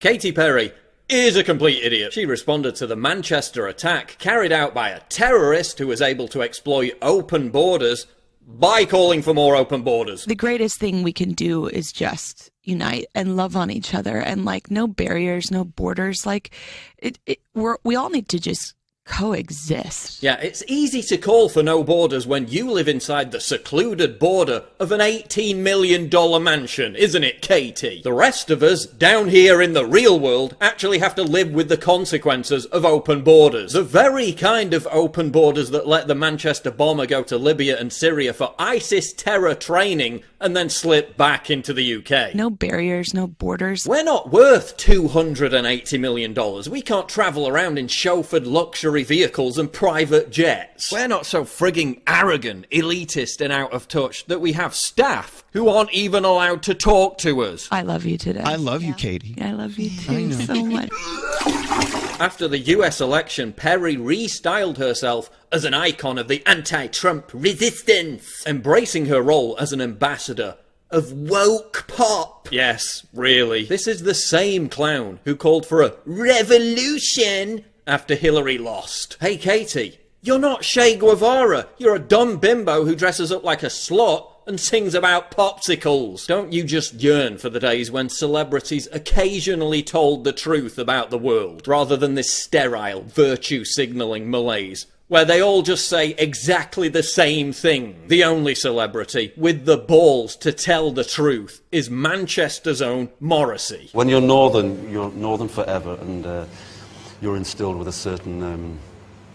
Katy Perry is a complete idiot. She responded to the Manchester attack carried out by a terrorist who was able to exploit open borders by calling for more open borders. The greatest thing we can do is just unite and love on each other, and like no barriers, no borders. Like we all need to just coexist. Yeah, it's easy to call for no borders when you live inside the secluded border of an $18 million mansion, isn't it, Katie? The rest of us, down here in the real world, actually have to live with the consequences of open borders. The very kind of open borders that let the Manchester bomber go to Libya and Syria for ISIS terror training and then slip back into the UK. No barriers, no borders. We're not worth $280 million. We can't travel around in chauffeured luxury vehicles and private jets. We're not so frigging arrogant, elitist and out of touch that we have staff who aren't even allowed to talk to us. I love you today. I love you, Katie. I love you too so much. After the US election, Perry restyled herself as an icon of the anti-Trump resistance, embracing her role as an ambassador of woke pop. Yes, really. This is the same clown who called for a revolution after Hillary lost. Hey, Katie, you're not Che Guevara. You're a dumb bimbo who dresses up like a slut and sings about popsicles. Don't you just yearn for the days when celebrities occasionally told the truth about the world, rather than this sterile, virtue-signalling malaise, where they all just say exactly the same thing? The only celebrity with the balls to tell the truth is Manchester's own Morrissey. When you're northern forever, and you're instilled with a certain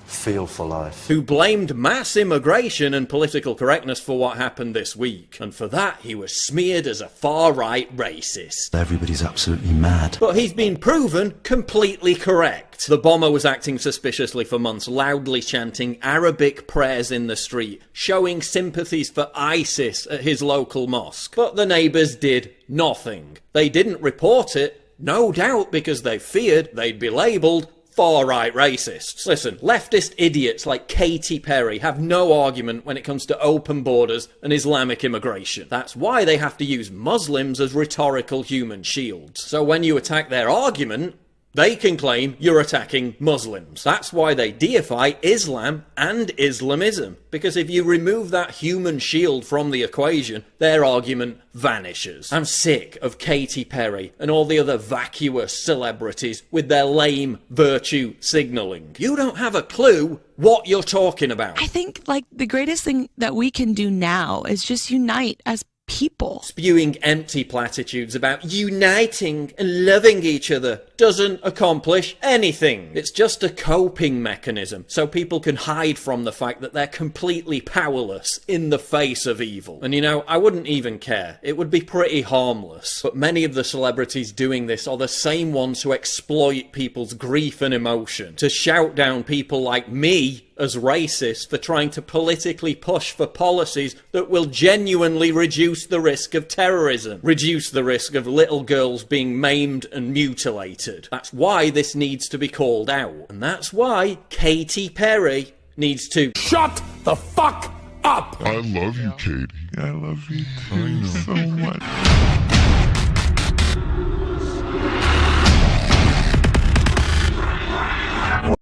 feel for life. Who blamed mass immigration and political correctness for what happened this week. And for that, he was smeared as a far-right racist. Everybody's absolutely mad. But he's been proven completely correct. The bomber was acting suspiciously for months, loudly chanting Arabic prayers in the street, showing sympathies for ISIS at his local mosque. But the neighbours did nothing. They didn't report it, no doubt because they feared they'd be labelled far-right racists. Listen, leftist idiots like Katy Perry have no argument when it comes to open borders and Islamic immigration. That's why they have to use Muslims as rhetorical human shields. So when you attack their argument, they can claim you're attacking Muslims. That's why they deify Islam and Islamism. Because if you remove that human shield from the equation, their argument vanishes. I'm sick of Katy Perry and all the other vacuous celebrities with their lame virtue signalling. You don't have a clue what you're talking about. I think, like, the greatest thing that we can do now is just unite as people. Spewing empty platitudes about uniting and loving each other doesn't accomplish anything. It's just a coping mechanism so people can hide from the fact that they're completely powerless in the face of evil. And you know, I wouldn't even care. It would be pretty harmless. But many of the celebrities doing this are the same ones who exploit people's grief and emotion to shout down people like me as racist for trying to politically push for policies that will genuinely reduce the risk of terrorism, reduce the risk of little girls being maimed and mutilated. That's why this needs to be called out. And that's why Katy Perry needs to shut the fuck up! I love you, Katie. I love you too so much.